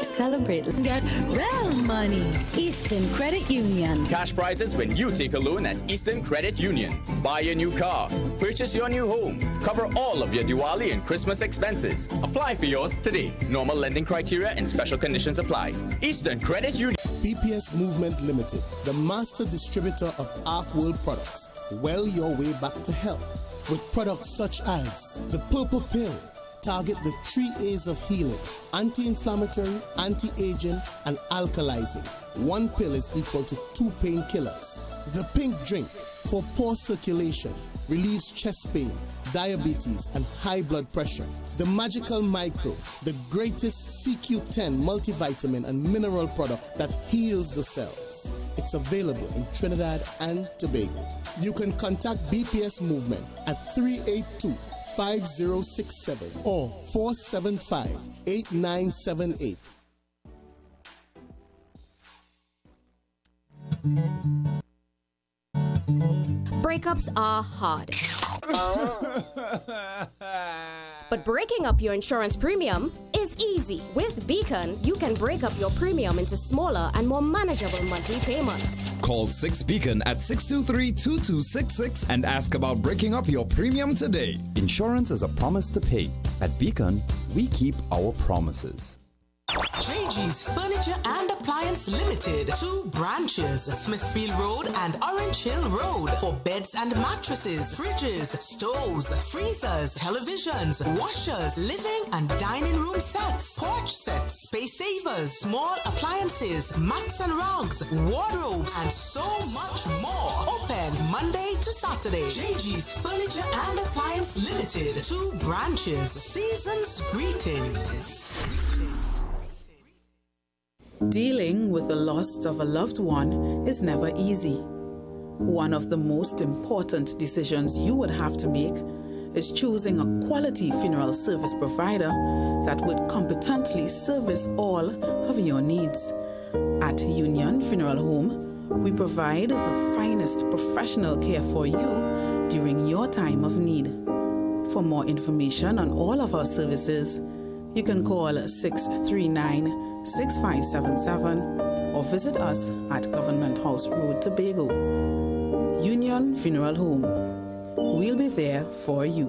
Celebrate. Let's get real money. Eastern Credit Union. Cash prizes when you take a loan at Eastern Credit Union. Buy a new car. Purchase your new home. Cover all of your Diwali and Christmas expenses. Apply for yours today. Normal lending criteria and special conditions apply. Eastern Credit Union. BPS Movement Limited, the master distributor of Ark World products. Well your way back to health with products such as the Purple Pill. Target the 3 A's of healing: anti-inflammatory, anti-aging, and alkalizing. 1 pill is equal to 2 painkillers. The Pink Drink, for poor circulation, relieves chest pain, diabetes, and high blood pressure. The Magical Micro, the greatest CQ10 multivitamin and mineral product that heals the cells. It's available in Trinidad and Tobago. You can contact BPS Movement at 382-5067 or 475-8978. Breakups are hard. But breaking up your insurance premium is easy. With Beacon, you can break up your premium into smaller and more manageable monthly payments. Call 6-BEACON at 623-2266 and ask about breaking up your premium today. Insurance is a promise to pay. At Beacon, we keep our promises. JG's Furniture and Appliance Limited, 2 branches, Smithfield Road and Orange Hill Road, for beds and mattresses, fridges, stoves, freezers, televisions, washers, living and dining room sets, porch sets, space savers, small appliances, mats and rugs, wardrobes, and so much more. Open Monday to Saturday. JG's Furniture and Appliance Limited, 2 branches. Season's greetings. Dealing with the loss of a loved one is never easy. One of the most important decisions you would have to make is choosing a quality funeral service provider that would competently service all of your needs. At Union Funeral Home, we provide the finest professional care for you during your time of need. For more information on all of our services, you can call 639-6577 or visit us at Government House Road, Tobago. Union Funeral Home. We'll be there for you.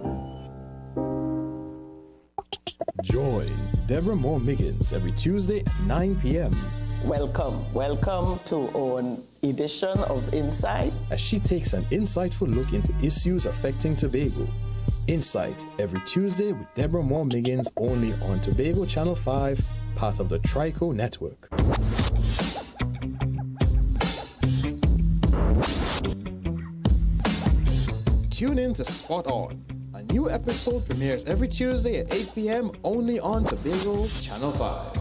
Join Deborah Moor Miggins every Tuesday at 9 p.m. Welcome to our edition of Insight, as she takes an insightful look into issues affecting Tobago. Insight every Tuesday with Deborah Moor Miggins, only on Tobago Channel 5, part of the Trico Network. Tune in to Spot On. A new episode premieres every Tuesday at 8 p.m. only on Tobago Channel 5.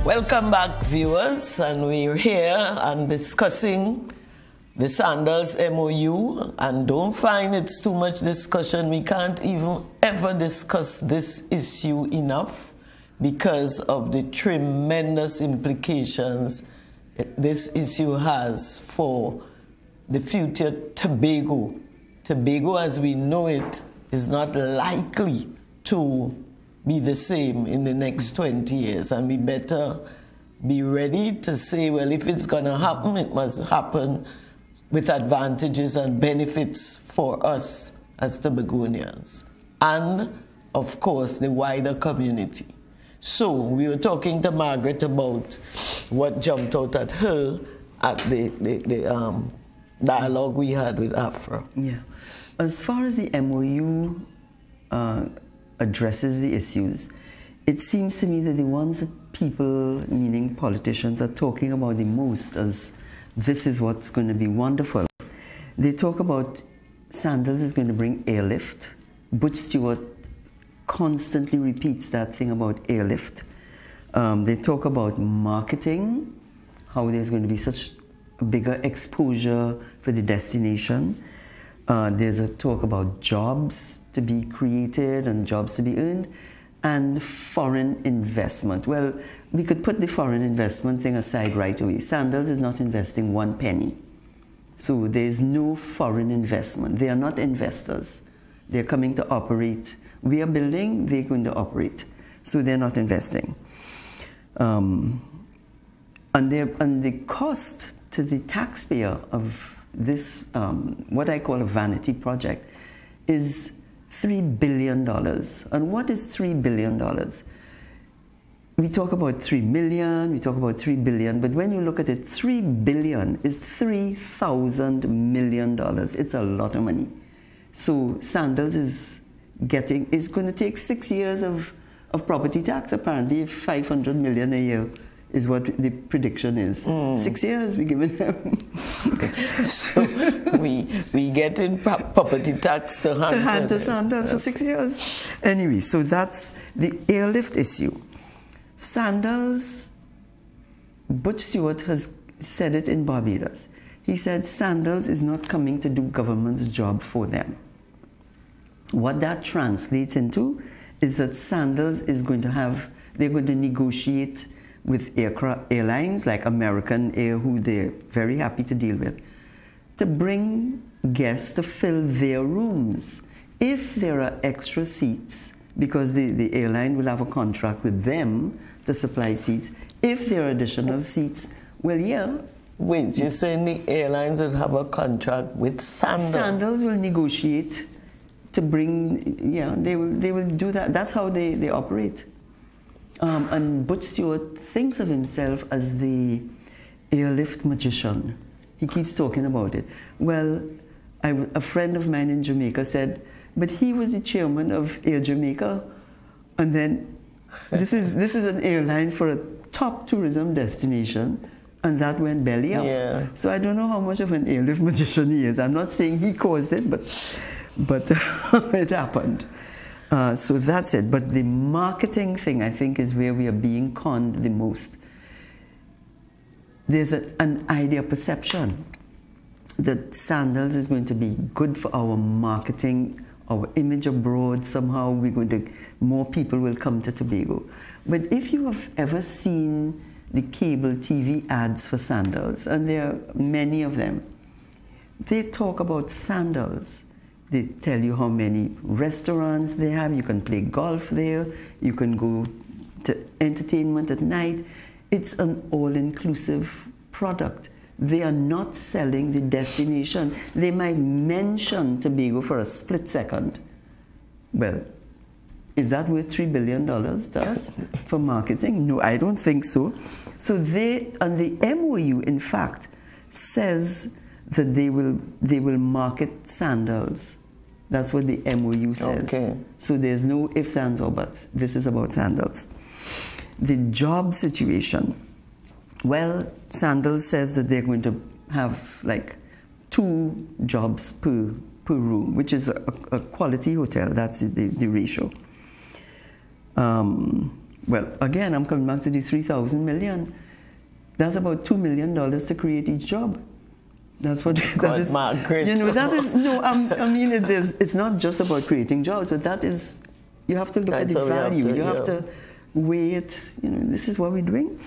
Welcome back, viewers, and we're here and discussing the Sandals MOU, and don't find it's too much discussion. We can't even ever discuss this issue enough because of the tremendous implications this issue has for the future Tobago. Tobago, as we know it, is not likely to be the same in the next 20 years, and we better be ready to say, well, if it's going to happen, it must happen with advantages and benefits for us as Tobagonians and, of course, the wider community. So we were talking to Margaret about what jumped out at her at the dialogue we had with Afra. Yeah. As far as the MOU addresses the issues, it seems to me that the ones that people, meaning politicians, are talking about the most as this is what's going to be wonderful. They talk about Sandals is going to bring airlift. Butch Stewart constantly repeats that thing about airlift. They talk about marketing, how there's going to be such a bigger exposure for the destination. There's a talk about jobs to be created and jobs to be earned, and foreign investment. Well, we could put the foreign investment thing aside right away. Sandals is not investing 1 penny So there's no foreign investment. They are not investors. They're coming to operate. We are building, they're going to operate. So they're not investing. And the cost to the taxpayer of this, what I call a vanity project, is $3 billion. And what is $3 billion? We talk about 3 million, we talk about 3 billion, but when you look at it, 3 billion is $3,000 million. It's a lot of money. So Sandals is going to take 6 years of property tax, apparently, if 500 million a year is what the prediction is. 6 years we giving them. So we get in property tax to hand to Sandals for 6 years. Anyway, so that's the airlift issue. Sandals, Butch Stewart has said it in Barbados. He said Sandals is not coming to do government's job for them. What that translates into is that Sandals is going to they're going to negotiate with airlines like American Air, who they're very happy to deal with, to bring guests to fill their rooms. If there are extra seats, because the airline will have a contract with them to supply seats. If there are additional seats, well, yeah. Wait, you're saying the airlines will have a contract with Sandals? Sandals will negotiate to bring, yeah, they will do that. That's how they operate. And Butch Stewart thinks of himself as the airlift magician. He keeps talking about it. Well, a friend of mine in Jamaica said, but he was the chairman of Air Jamaica, and then this is an airline for a top tourism destination, and that went belly up. Yeah. So I don't know how much of an airlift magician he is. I'm not saying he caused it, but it happened. So that's it. But the marketing thing, I think, is where we are being conned the most. There's an idea perception that Sandals is going to be good for our marketing, our image abroad. Somehow more people will come to Tobago. But if you have ever seen the cable TV ads for Sandals, and there are many of them, they talk about Sandals. They tell you how many restaurants they have. You can play golf there. You can go to entertainment at night. It's an all-inclusive product. They are not selling the destination. They might mention Tobago for a split second. Well, is that worth $3 billion to us for marketing? No, I don't think so. So and the MOU, in fact, says that they will market Sandals. That's what the MOU says. Okay. So there's no ifs, ands, or buts. This is about Sandals. The job situation. Well, Sandals says that they're going to have like 2 jobs per room, which is a quality hotel. That's the ratio. Well, again, I'm coming back to the 3,000 million. That's about $2 million to create each job. That's what that is. Margaret. You know, that is no. I mean, it's not just about creating jobs, but that is. You have to look at the value. You have to weigh it. You know, this is what we're doing.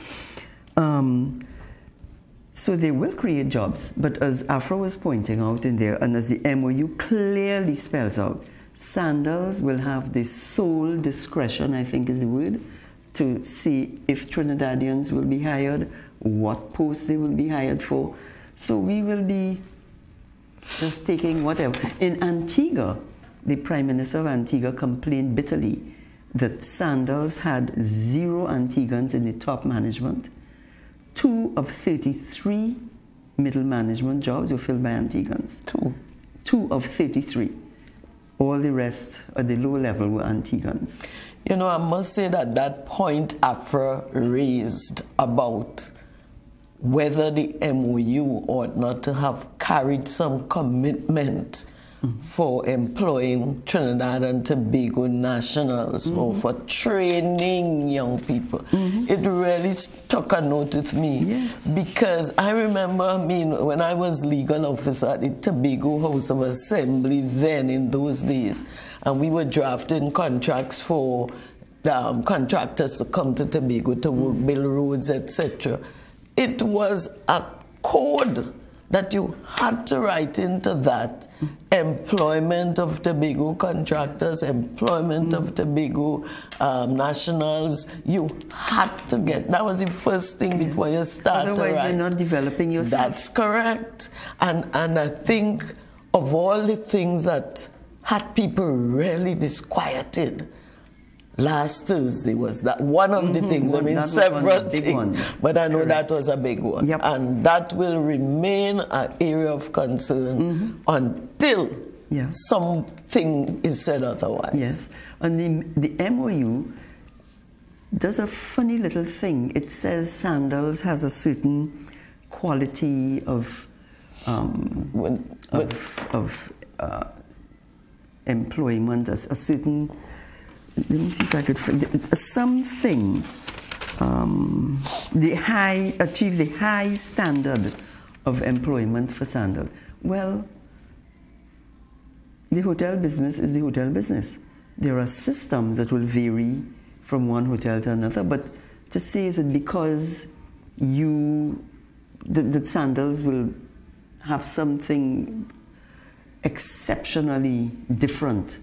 So they will create jobs, but as Afra was pointing out in there, and as the MOU clearly spells out, Sandals will have the sole discretion, I think is the word, to see if Trinidadians will be hired, what posts they will be hired for. So we will be just taking whatever. In Antigua, the Prime Minister of Antigua complained bitterly that Sandals had 0 Antiguans in the top management. 2 of 33 middle management jobs were filled by Antiguans. 2 of 33. All the rest at the low level were Antiguans. You know, I must say that point Afra raised about whether the MOU ought not to have carried some commitment for employing Trinidad and Tobago nationals or for training young people. It really struck a note with me. Yes. Because I remember, I mean, when I was legal officer at the Tobago House of Assembly then in those days, and we were drafting contracts for contractors to come to Tobago to work, build roads, etc. It was a code that you had to write into that employment of Tobago contractors, employment of Tobago nationals. You had to get, that was the first thing before you start to write. Otherwise, you're not developing yourself. That's correct. And I think of all the things that had people really disquieted, last Thursday was that one of the things. I mean, several things, but I know that was a big one. Yep. And that will remain an area of concern until something is said otherwise. Yes. And the MOU does a funny little thing. It says Sandals has a certain quality of employment, a certain, let me see if I could find something, achieve the high standard of employment for Sandals. Well, the hotel business is the hotel business. There are systems that will vary from one hotel to another, but to say that because that Sandals will have something exceptionally different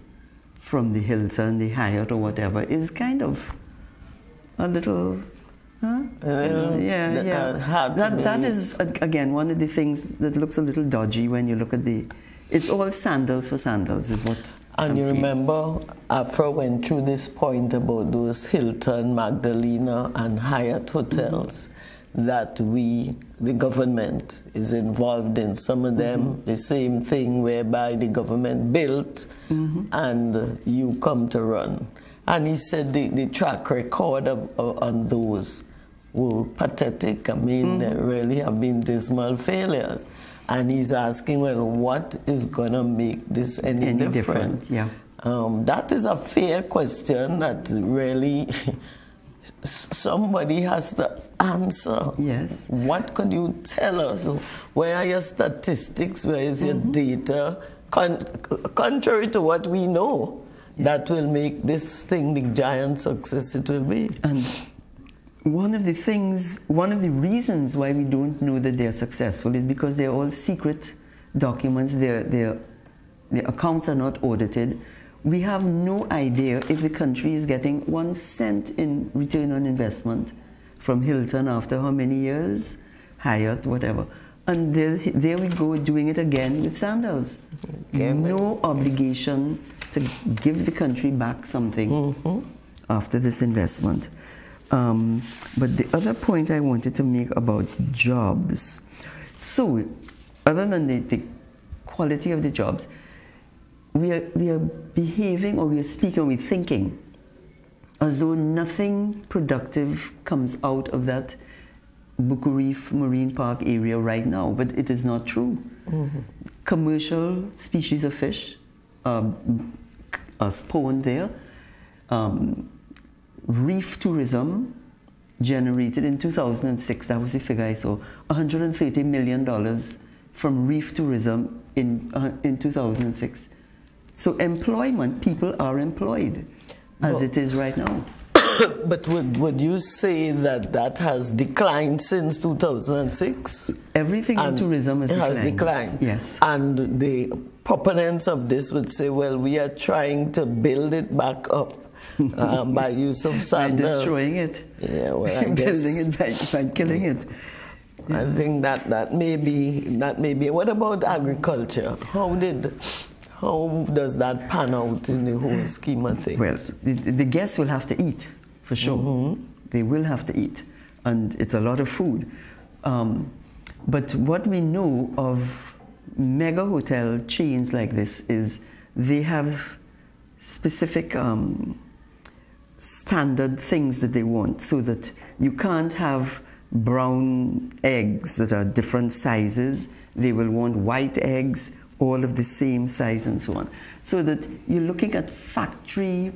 from the Hilton, the Hyatt, or whatever, is kind of a little, that is, again, one of the things that looks a little dodgy when you look at it's all Sandals for Sandals, is what And you remember, Afra went through this point about those Hilton, Magdalena, and Hyatt hotels that the government is involved in. Some of them, the same thing whereby the government built and you come to run. And he said the track record on those were pathetic. I mean, they really have been dismal failures. And he's asking, well, what is going to make this any different? Yeah. That is a fair question that really somebody has to answer. Yes. What could you tell us? Where are your statistics? Where is your data? Contrary to what we know, that will make this thing the giant success it will be. And one of the reasons why we don't know that they're successful is because they're all secret documents. Their accounts are not audited. We have no idea if the country is getting 1 cent in return on investment from Hilton after how many years? Hyatt, whatever. And there we go, doing it again with Sandals. No obligation to give the country back something after this investment. But the other point I wanted to make about jobs. So, other than the quality of the jobs, we are behaving, or we are speaking, or we're thinking as though nothing productive comes out of that Buku Reef Marine Park area right now, but it is not true. Commercial species of fish are spawned there. Reef tourism generated in 2006, that was the figure I saw, $130 million from reef tourism in 2006. So employment, people are employed as it is right now. But would you say that has declined since 2006? Everything in tourism has declined. Yes. And the proponents of this would say, well, we are trying to build it back up by use of Sandals. By destroying it. Yeah, well, I guess. Building it by killing it. I think that may be. What about agriculture? How does that pan out in the whole scheme of things? Well, the guests will have to eat, for sure. They will have to eat, and it's a lot of food. But what we know of mega hotel chains like this is they have specific standard things that they want, so that you can't have brown eggs that are different sizes. They will want white eggs, all of the same size and so on. So that you're looking at factory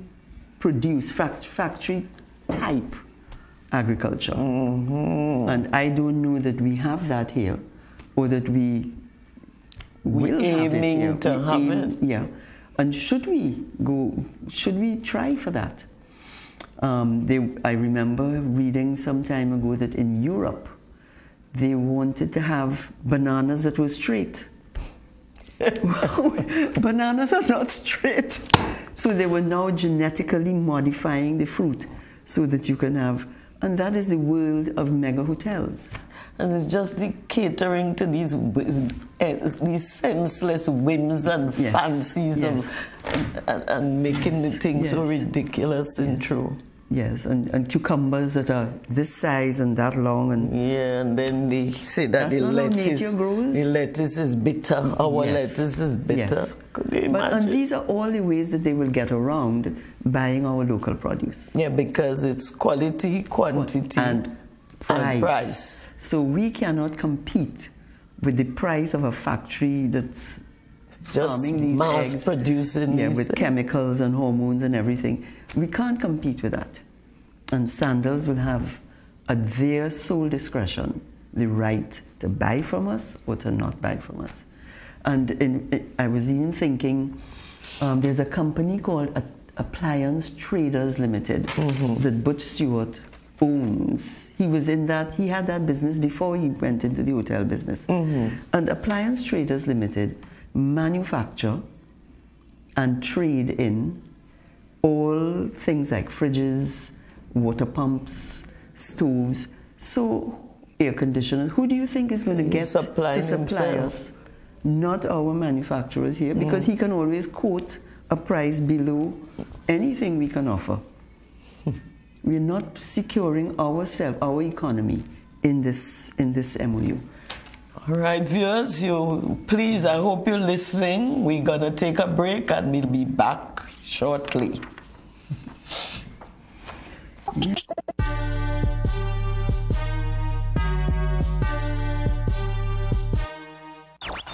produce, factory type agriculture. And I don't know that we have that here, or that we will have it here. To have it. Yeah. And should we try for that? I remember reading some time ago that in Europe, they wanted to have bananas that were straight. Bananas are not straight. So they were now genetically modifying the fruit so that you can have, and that is the world of mega hotels. And it's just the catering to these senseless whims and fancies and making the things so ridiculous and true. Yes, and cucumbers that are this size and that long. And then they say that the lettuce is bitter. Our lettuce is bitter. Yes. Could you imagine? And these are all the ways that they will get around buying our local produce. Yeah, because it's quality, quantity, and price. So we cannot compete with the price of a factory that's just mass producing with chemicals and hormones and everything. We can't compete with that. And Sandals will have at their sole discretion the right to buy from us or to not buy from us. And I was even thinking, there's a company called Appliance Traders Limited that Butch Stewart owns. He was in that, he had that business before he went into the hotel business. And Appliance Traders Limited manufacture and trade in all things like fridges, water pumps, stoves, so air conditioners. Who do you think is going to get to supply us? Not our manufacturers here, because he can always quote a price below anything we can offer. We're not securing ourselves, our economy in this MOU. All right, viewers, please, I hope you're listening. We're going to take a break and we'll be back shortly.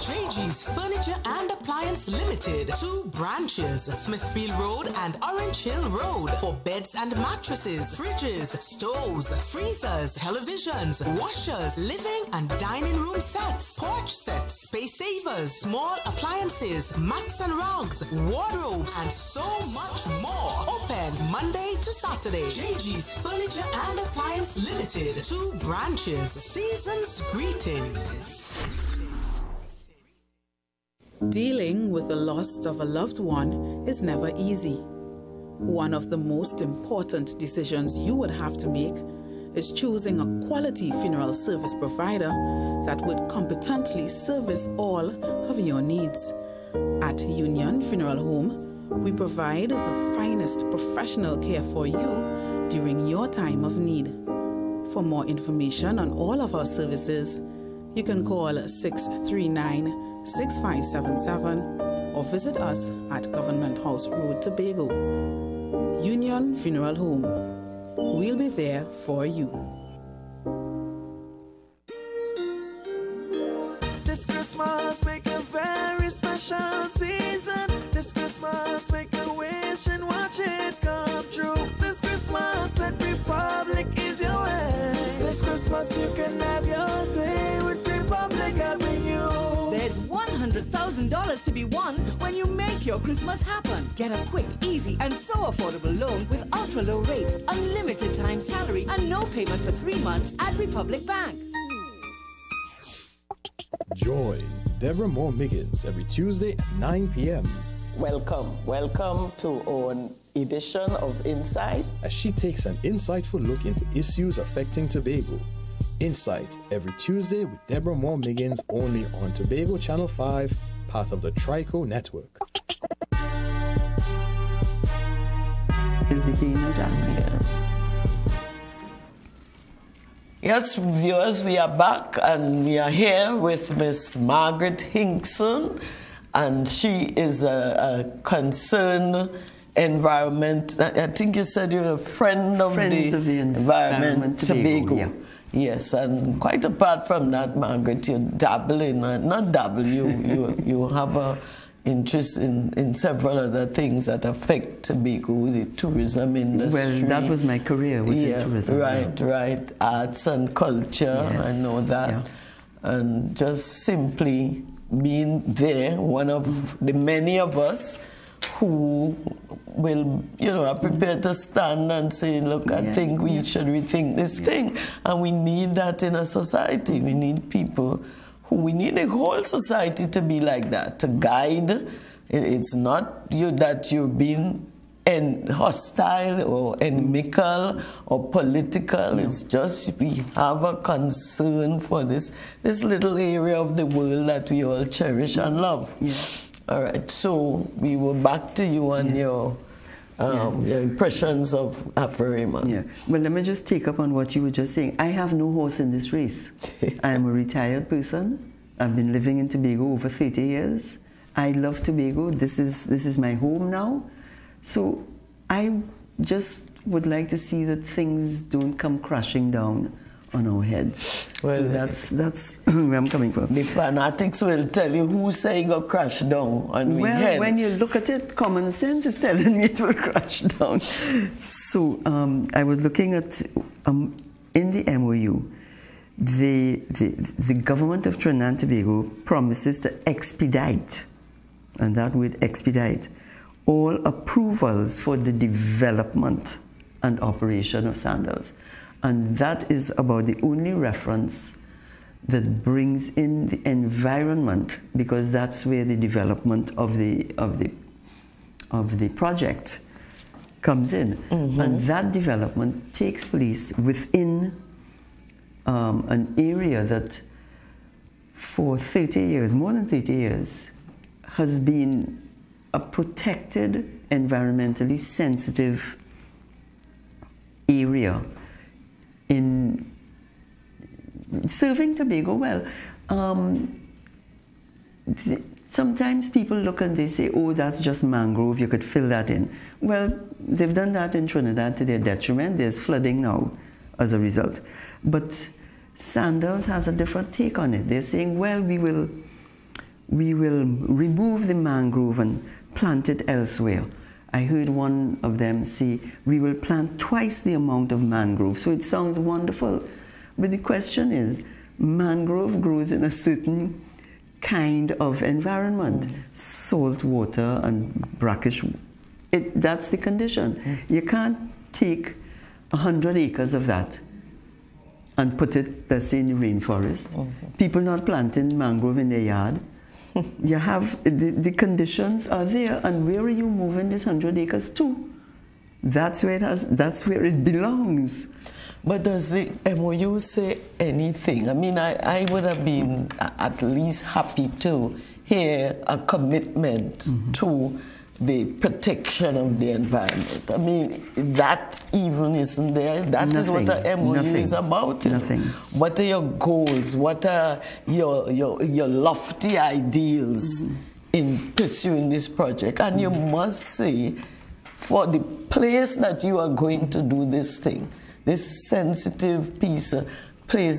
JG's Furniture and Appliance Limited, 2 branches, Smithfield Road and Orange Hill Road, for beds and mattresses, fridges, stoves, freezers, televisions, washers, living and dining room sets, porch sets, space savers, small appliances, mats and rugs, wardrobes, and so much more. Open Monday to Saturday. JG's Furniture and Appliance Limited, 2 branches. Season's greetings. Dealing with the loss of a loved one is never easy. One of the most important decisions you would have to make is choosing a quality funeral service provider that would competently service all of your needs. At Union Funeral Home, we provide the finest professional care for you during your time of need. For more information on all of our services, you can call 639-6577 or visit us at Government House Road, Tobago. Union Funeral Home. We'll be there for you. This Christmas make a very special season. This Christmas make a wish and watch it come true. This Christmas that Republic is your way. This Christmas you can have your day with Republic having you. There's $100,000 to be won when you make your Christmas happen. Get a quick, easy, and so affordable loan with ultra-low rates, unlimited time salary, and no payment for 3 months at Republic Bank. Join Deborah Moor Miggins every Tuesday at 9 p.m. Welcome to our edition of Insight, as she takes an insightful look into issues affecting Tobago. Insight every Tuesday with Deborah Moor Miggins, only on Tobago Channel 5, part of the Trico Network. Yes, viewers, we are back and we are here with Miss Margaret Hinkson, and she is a concerned environment. I think you said you're a friend of the environment, Tobago. Yeah. Yes, and quite apart from that, Margaret, you dabble in, not dabble, you have a interest in several other things that affect Tobago, the tourism industry. Well, that was my career, was in tourism. Right. Arts and culture, yes. I know that. Yeah. And just simply being there, one of the many of us who will, you know, are prepared to stand and say, look, I think we should rethink this thing. And we need that in a society. We need people we need the whole society to be like that, to guide. It's not that you're being hostile or inimical or political. No. It's just we have a concern for this little area of the world that we all cherish and love. Yeah. All right, so we were back to you on your impressions of Afro-Raymond. Yeah. Well, let me just take up on what you were just saying. I have no horse in this race. I am a retired person. I've been living in Tobago over 30 years. I love Tobago. This is my home now. So I just would like to see that things don't come crashing down on our heads. Well, so that's where I'm coming from. The fanatics will tell you who's saying a crash down on well, head. When you look at it, common sense is telling me it will crash down. So I was looking at, in the MOU, the government of Trinidad and Tobago promises to expedite, and that word expedite, all approvals for the development and operation of Sandals. And that is about the only reference that brings in the environment, because that's where the development of the project comes in. Mm-hmm. And that development takes place within an area that for 30 years, more than 30 years, has been a protected, environmentally sensitive area in serving Tobago well. Sometimes people look and they say, oh, that's just mangrove, you could fill that in. Well, they've done that in Trinidad to their detriment. There's flooding now as a result. But Sandals has a different take on it. They're saying, well, we will remove the mangrove and plant it elsewhere. I heard one of them say, we will plant twice the amount of mangrove. So it sounds wonderful. But the question is, mangrove grows in a certain kind of environment, salt water and brackish. That's the condition. You can't take 100 acres of that and put it, let's say, in the rainforest. People not planting mangrove in their yard. You have, the conditions are there, and where are you moving this 100 acres to? That's where it belongs. But does the MOU say anything? I mean, I would have been at least happy to hear a commitment to the protection of the environment. I mean, that even isn't there. That is what the MOU is about. Nothing. What are your goals? What are your lofty ideals in pursuing this project? And you must say, for the place that you are going to do this thing, this sensitive place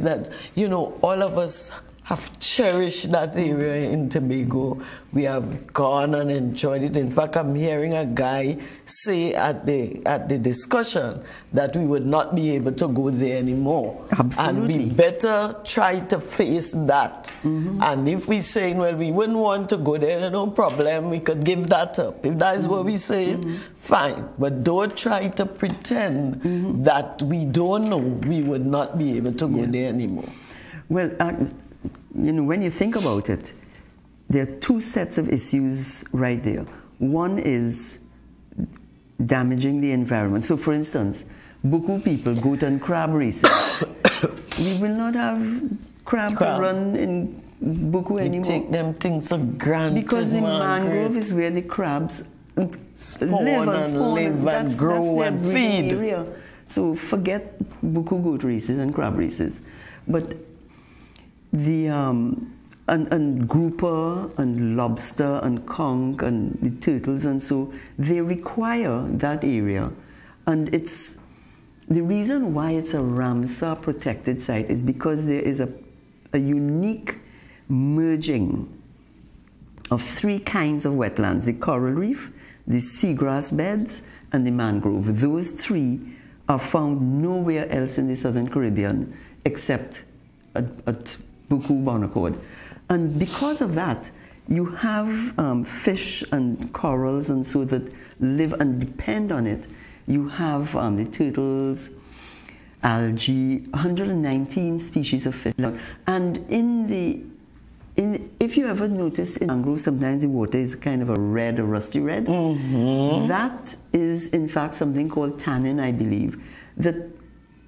that, you know, all of us have cherished that area in Tobago. We have gone and enjoyed it. In fact, I'm hearing a guy say at the discussion that we would not be able to go there anymore. Absolutely. And we better try to face that. And if we're saying, well, we wouldn't want to go there, no problem, we could give that up. If that is what we say, fine. But don't try to pretend that we don't know we would not be able to go there anymore. Well, you know, when you think about it, there are two sets of issues right there. One is damaging the environment. So, for instance, Buku people go to crab races. We will not have crab to run in Buku anymore. We take them things for granted. Because the mangrove is where the crabs live and grow and feed. Area. So forget Buku goat races and crab races. But the and grouper and lobster and conch and the turtles and so, they require that area. And it's the reason why it's a Ramsar protected site is because there is a unique merging of three kinds of wetlands: the coral reef, the seagrass beds, and the mangrove. Those three are found nowhere else in the Southern Caribbean except at Buku Bonaccord. And because of that, you have fish and corals and so that live and depend on it. You have the turtles, algae, 119 species of fish. And if you ever notice in mangrove, sometimes the water is kind of a red, a rusty red. That is in fact something called tannin, I believe, that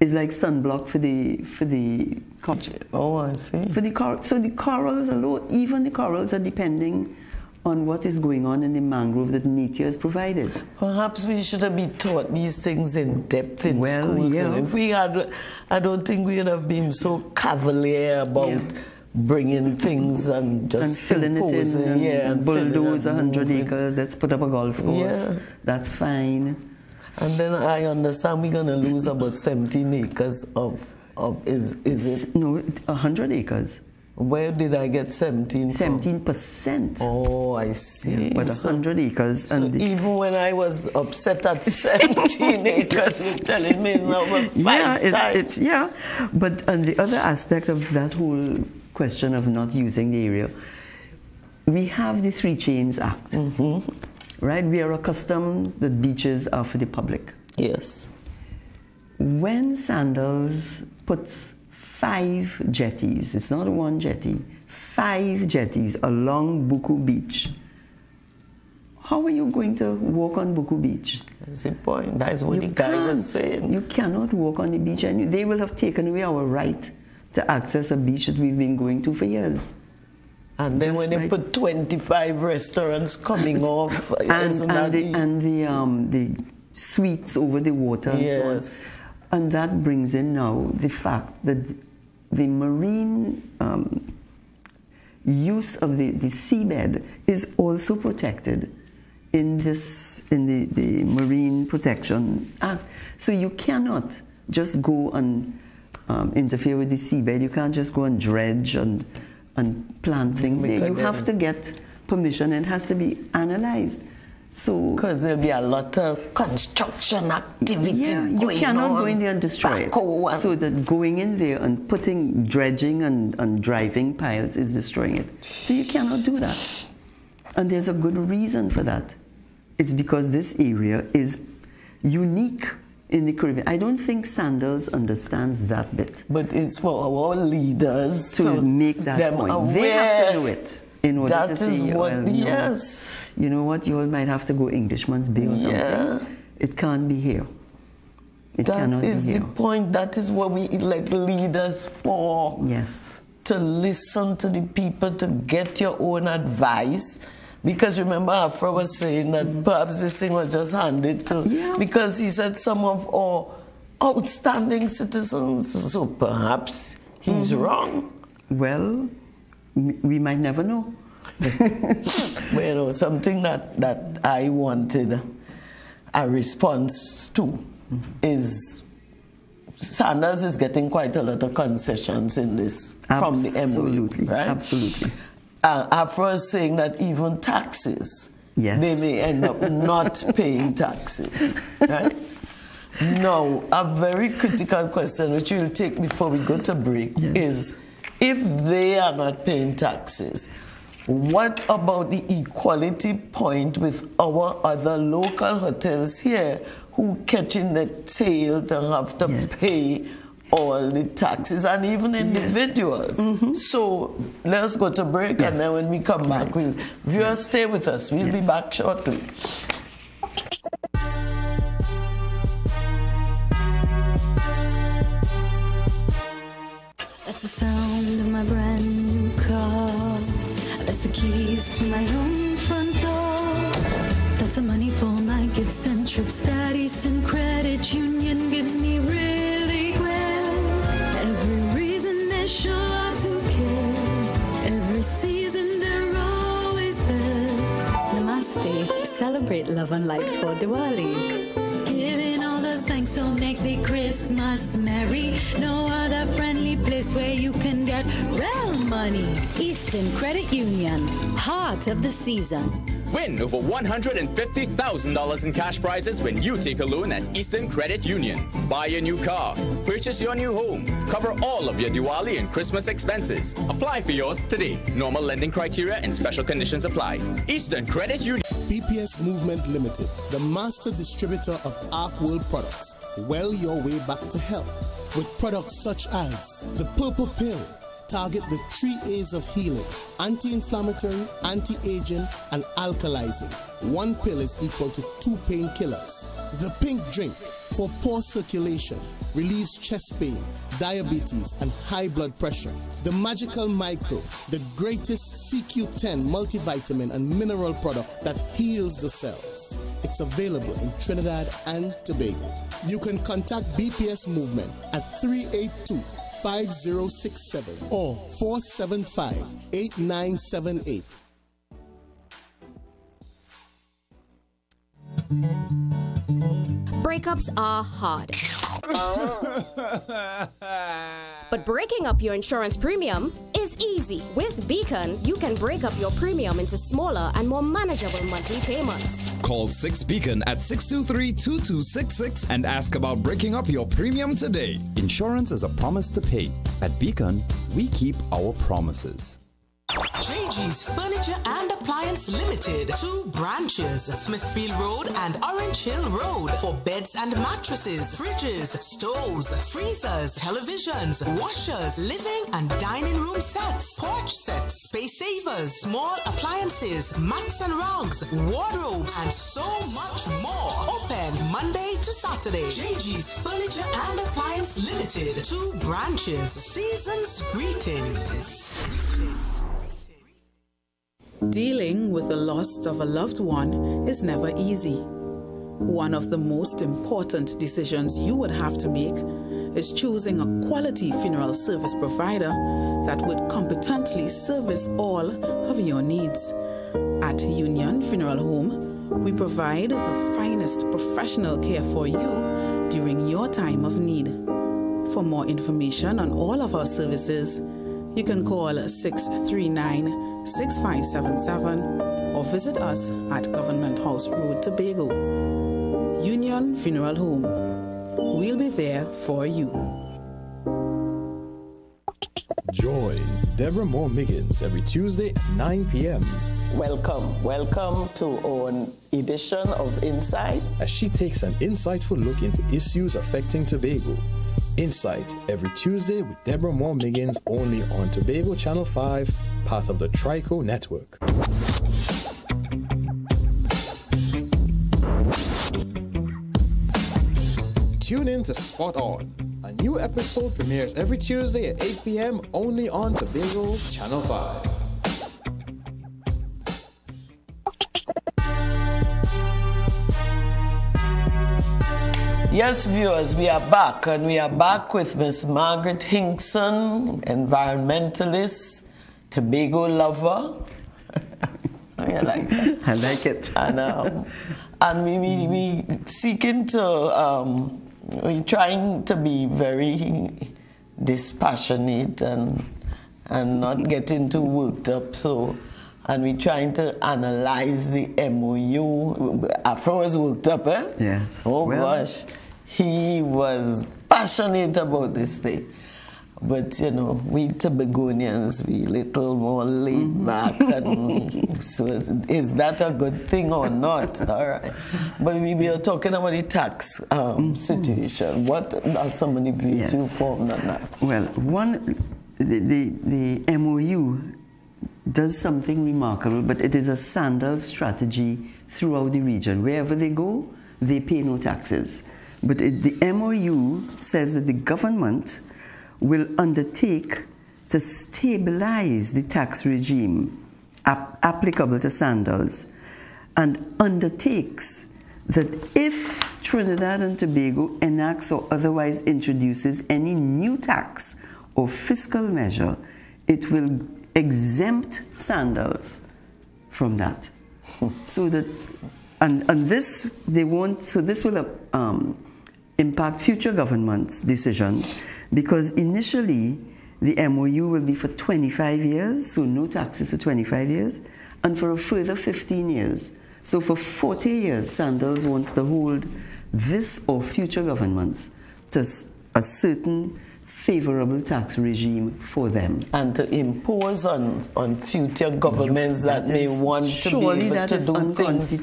is like sunblock for the coral. Oh, I see. For the coral. So the corals alone, even the corals are depending on what is going on in the mangrove that nature has provided. Perhaps we should have been taught these things in depth in schools. Yeah. If we had, I don't think we would have been so cavalier about bringing things and just filling it in, and bulldoze 100 acres, let's put up a golf course. Yeah. That's fine. And then I understand we're going to lose about 17 acres of is it? No, 100 acres. Where did I get 17 from? 17%. Oh, I see. Yeah, but 100 acres. So and even when I was upset at 17 acres, you're telling me it's now But and the other aspect of that whole question of not using the area, we have the Three Chains Act. Right? We are accustomed that beaches are for the public. Yes. When Sandals puts 5 jetties, it's not one jetty, 5 jetties along Buku Beach, how are you going to walk on Buku Beach? That's the point. That's what the guy was saying. You cannot walk on the beach, and they will have taken away our right to access a beach that we've been going to for years. And then when they put 25 restaurants coming off, and the suites over the water and so on. And that brings in now the fact that the marine use of the seabed is also protected in the Marine Protection Act. So you cannot just go and interfere with the seabed. You can't just go and dredge and plant things there. You have to get permission, and it has to be analyzed. So because there'll be a lot of construction activity going on. You cannot go in there and destroy it. So that going in there and putting dredging and driving piles is destroying it. So you cannot do that. And there's a good reason for that. It's because this area is unique in the Caribbean. I don't think Sandals understands that bit. But it's for our leaders to make that point. They have to know it in order to say, you know what, you all might have to go Englishman's Bay or something. It can't be here. It cannot be here. That is the point. That is what we elect leaders for. Yes. To listen to the people, to get your own advice. Because remember, Afra was saying that perhaps this thing was just handed to, because he said some of our outstanding citizens, so perhaps he's wrong. Well, we might never know. Well, you know, something that I wanted a response to is Sandals is getting quite a lot of concessions in this from the MOU, right? Absolutely. Afra is saying that even taxes, they may end up not paying taxes, right? Now, a very critical question, which we'll take before we go to break, is if they are not paying taxes, what about the equality point with our other local hotels here who catching the tail to have to pay all the taxes, and even individuals? So let's go to break, and then when we come back, viewers, stay with us. We'll be back shortly. That's the sound of my brand new car. That's the keys to my own front door. That's the money for my gifts and trips that Eastern Credit Union gives me really well. Every reason they're sure to care. Every season they're always there. Namaste. Celebrate love and light for Diwali. Giving all the thanks so makes the Christmas merry. No other friendly place where you can get real money. Eastern Credit Union, heart of the season. Win over $150,000 in cash prizes when you take a loan at Eastern Credit Union. Buy a new car, purchase your new home, cover all of your Diwali and Christmas expenses. Apply for yours today. Normal lending criteria and special conditions apply. Eastern Credit Union. BPS Movement Limited, the master distributor of Ark World products. Well your way back to health with products such as the Purple Pill. Target the 3 A's of healing: anti-inflammatory, anti-aging, and alkalizing. 1 pill is equal to 2 painkillers. The Pink Drink, for poor circulation, relieves chest pain, diabetes, and high blood pressure. The Magical Micro, the greatest CQ10 multivitamin and mineral product that heals the cells. It's available in Trinidad and Tobago. You can contact BPS Movement at 382-5067 or 475-8978. Breakups are hard. But breaking up your insurance premium is easy. With Beacon, you can break up your premium into smaller and more manageable monthly payments. Call 6-BEACON at 623-2266 and ask about breaking up your premium today. Insurance is a promise to pay. At Beacon, we keep our promises. JG's Furniture and Appliance Limited. 2 branches, Smithfield Road and Orange Hill Road, for beds and mattresses, fridges, stoves, freezers, televisions, washers, living and dining room sets, porch sets, space savers, small appliances, mats and rugs, wardrobes, and so much more. Open Monday to Saturday. JG's Furniture and Appliance Limited. 2 branches. Season's greetings. Dealing with the loss of a loved one is never easy. One of the most important decisions you would have to make is choosing a quality funeral service provider that would competently service all of your needs. At Union Funeral Home, we provide the finest professional care for you during your time of need. For more information on all of our services, you can call 639-6577 or visit us at Government House Road, Tobago. Union Funeral Home. We'll be there for you. Join Deborah Moor Miggins every Tuesday at 9 p.m. Welcome to our edition of Insight, as she takes an insightful look into issues affecting Tobago. Insight every Tuesday with Deborah Moor Miggins, only on Tobago Channel 5, part of the Trico Network. Tune in to Spot On. A new episode premieres every Tuesday at 8 p.m. only on Tobago Channel 5. Yes, viewers, we are back, and we are back with Miss Margaret Hinkson, environmentalist, Tobago lover. You like that? I like it. And we seeking to, we're trying to be very dispassionate and not getting too worked up. So, and we're trying to analyze the MOU. Afro was worked up, eh? Yes. Oh, well, gosh. He was passionate about this thing. But, you know, we Tobagonians, we little more laid back. And so is that a good thing or not? All right. But we were talking about the tax situation. What are some of the views you formed on that? Well, the MOU does something remarkable, but it is a Sandals strategy throughout the region. Wherever they go, they pay no taxes. But the MOU says that the government will undertake to stabilize the tax regime applicable to Sandals, and undertakes that if Trinidad and Tobago enacts or otherwise introduces any new tax or fiscal measure, it will exempt Sandals from that. So that, and this they won't. So this will impact future governments' decisions, because initially the MOU will be for 25 years, so no taxes for 25 years, and for a further 15 years. So for 40 years, Sandals wants to hold this or future governments to a certain favorable tax regime for them. And to impose on future governments that may want to be able to do things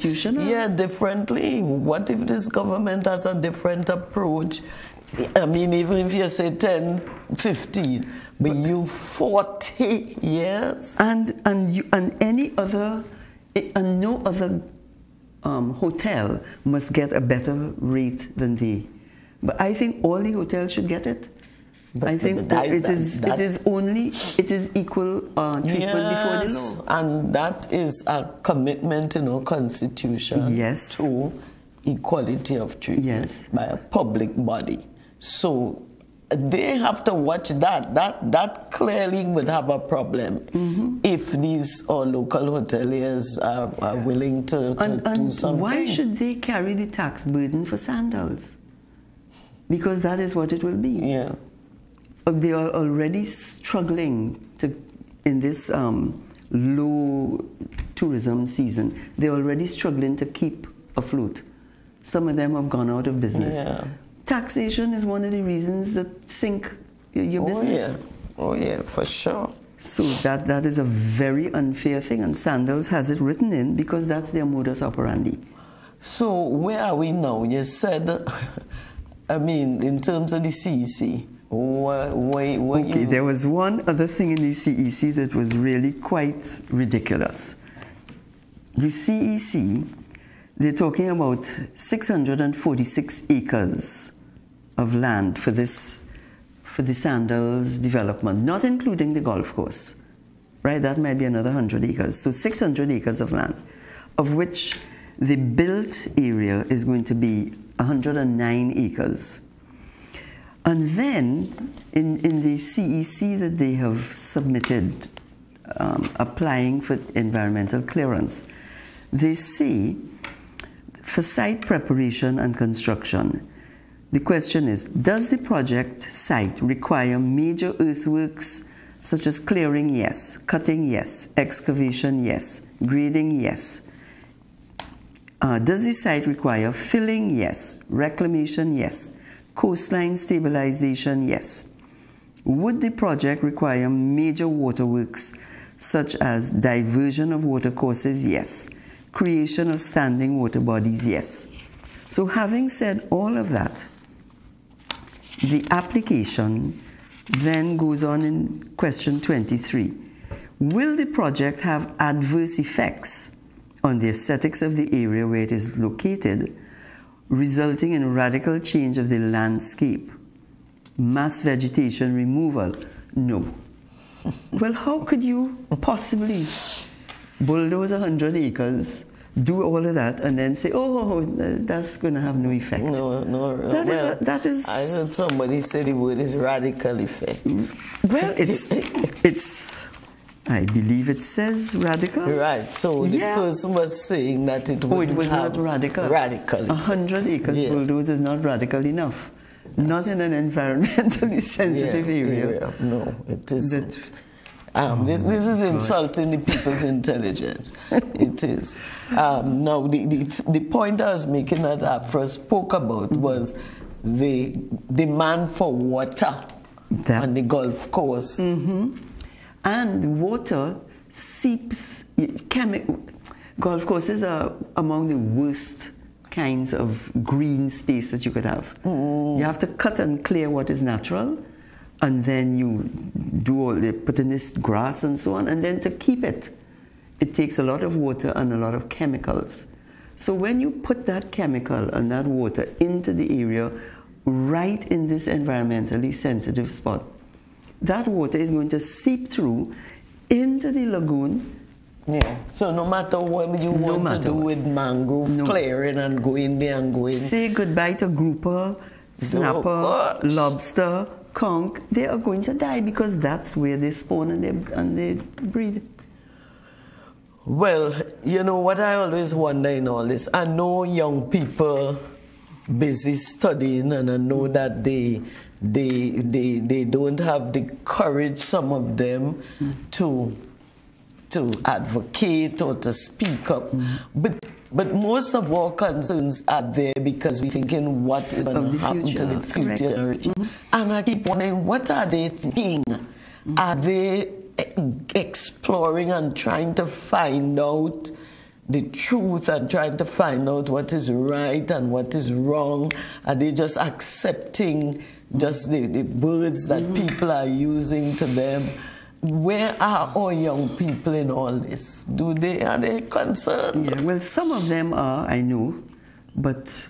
differently. What if this government has a different approach? I mean, even if you say 10, 15, but you 40 years? And any other, and no other hotel must get a better rate than they. But I think all the hotels should get it. But I think it is equal treatment before the law. And that is a commitment in our constitution to equality of treatment by a public body. So they have to watch that. That clearly would have a problem if these local hoteliers are willing to do something. Why should they carry the tax burden for Sandals? Because that is what it will be. Yeah. They are already struggling in this low tourism season. They're already struggling to keep afloat. Some of them have gone out of business. Yeah. Taxation is one of the reasons that sink your business. Oh yeah, for sure. So that is a very unfair thing, and Sandals has it written in because that's their modus operandi. So where are we now? You said, I mean, in terms of the CEC, okay, there was one other thing in the CEC that was really quite ridiculous. The CEC, they're talking about 646 acres of land for the Sandals development, not including the golf course, right? That might be another 100 acres. So 600 acres of land, of which the built area is going to be 109 acres. And then in the CEC that they have submitted, applying for environmental clearance, they say for site preparation and construction, the question is, does the project site require major earthworks such as clearing? Yes. Cutting? Yes. Excavation? Yes. Grading? Yes. Does the site require filling? Yes. Reclamation? Yes. Coastline stabilization? Yes. Would the project require major waterworks such as diversion of watercourses? Yes. Creation of standing water bodies? Yes. So having said all of that, the application then goes on in question 23. Will the project have adverse effects on the aesthetics of the area where it is located, resulting in radical change of the landscape, mass vegetation removal? No. Well, how could you possibly bulldoze 100 acres, do all of that, and then say, oh, that's going to have no effect? No. That is. I heard somebody say the word is radical effect. Well, it's. I believe it says radical. Right. So the person was saying that it was not radical. Radical. 100 acres bulldoze is not radical enough. Not in an environmentally sensitive area. No, it isn't. This is insulting the people's intelligence. It is. Now, the point I was making that I first spoke about was the demand for water on the golf course. And water seeps. Golf courses are among the worst kinds of green space that you could have. You have to cut and clear what is natural, and then you put in this grass and so on, and then to keep it, it takes a lot of water and a lot of chemicals. So when you put that chemical and that water into the area, right in this environmentally sensitive spot, that water is going to seep through into the lagoon. Yeah. So no matter what you want to do with mangrove clearing and go in there and go in. Say goodbye to grouper, snapper, lobster, conch. They are going to die because that's where they spawn and they breed. Well, you know what I always wonder in all this, I know young people busy studying, and I know that they don't have the courage, some of them, to to advocate or to speak up. But most of our concerns are there because we're thinking what is going to happen to the future generation. And I keep wondering, what are they thinking? Are they exploring and trying to find out the truth and trying to find out what is right and what is wrong? Are they just accepting just the words that people are using to them? Where are our young people in all this? Are they concerned? Yeah, well, some of them are, I know, but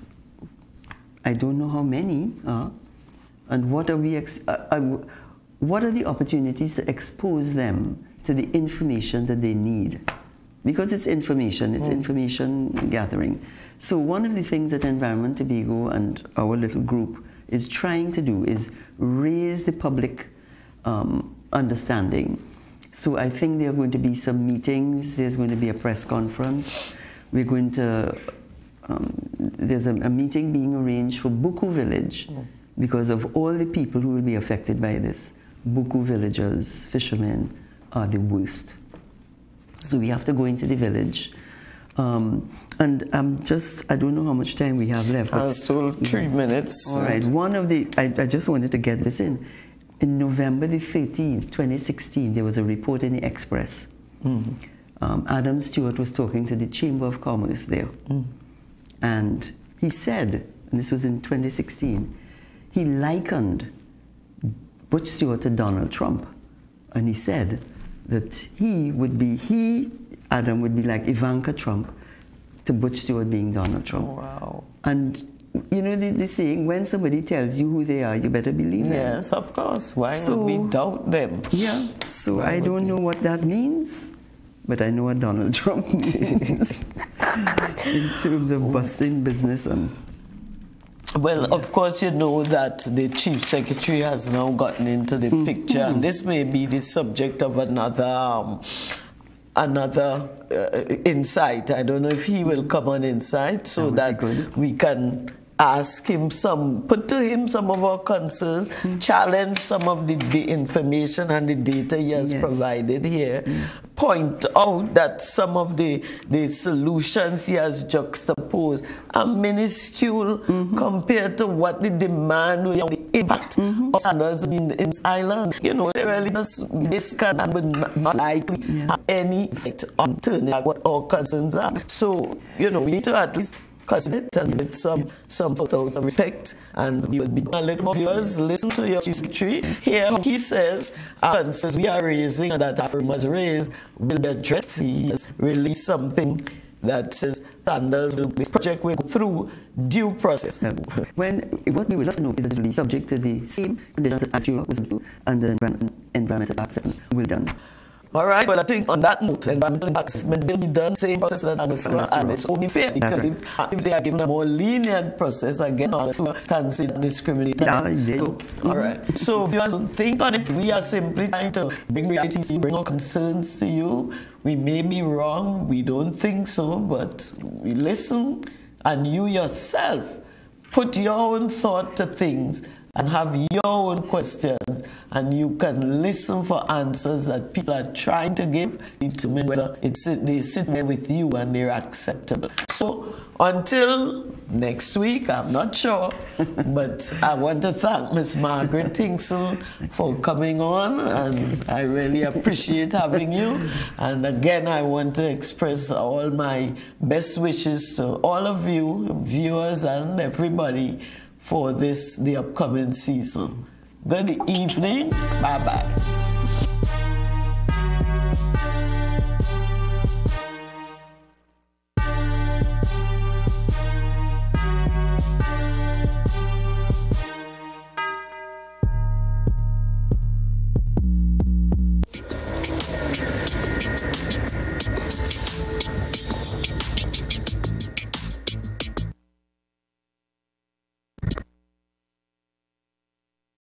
I don't know how many are. And what are what are the opportunities to expose them to the information that they need? Because it's information gathering. So one of the things that Environment Tobago and our little group is trying to do is raise the public understanding. So I think there are going to be some meetings, there's going to be a press conference, we're going to, there's a meeting being arranged for Buku Village because of all the people who will be affected by this. Buku villagers, fishermen are the worst. So we have to go into the village. And I don't know how much time we have left. I was told 3 minutes. All right, I just wanted to get this in. In November the 13th, 2016, there was a report in the Express. Adam Stewart was talking to the Chamber of Commerce there. And he said, and this was in 2016, he likened Butch Stewart to Donald Trump. And he said that Adam would be like Ivanka Trump to Butch Stewart being Donald Trump. Wow. And you know the saying, when somebody tells you who they are, you better believe them. Yes, of course. Why would we doubt them? Yeah, so I don't know what that means, but I know what Donald Trump means in terms of busting business. Well, of course, you know that the Chief Secretary has now gotten into the picture, and this may be the subject of another insight. I don't know if he will come on Insight so that we can ask him put to him some of our concerns, challenge some of the information and the data he has provided here, point out that some of the solutions he has juxtaposed are minuscule compared to what the demand or the impact of Sandals in this island. You know, really this can not likely have any effect on turning out what our concerns are. So, you know, we need to at least it and with some photo of respect, and we will be a little more viewers. Listen to your Chief Secretary. Here he says concerns we are raising and that AFRIM was raised will be addressed. He has released something that says Sandals this project will go through due process. What we would love to know is that it will be subject to the same conditions as Europe was to, and the environmental assessment will be done. All right, but I think on that note, environmental impact assessment will be done same process that and it's only fair because if they are given a more lenient process, again, can see discriminating. All right. So if you think on it, we are simply trying to bring reality to you, bring our concerns to you. We may be wrong, we don't think so, but we listen, and you yourself put your own thought to things and have your own questions, and you can listen for answers that people are trying to give, determine whether they sit there with you and they're acceptable. So until next week, I'm not sure, but I want to thank Miss Margaret Tingsel for coming on, and I really appreciate having you. And again, I want to express all my best wishes to all of you, viewers and everybody, for the upcoming season. Good evening. Bye-bye.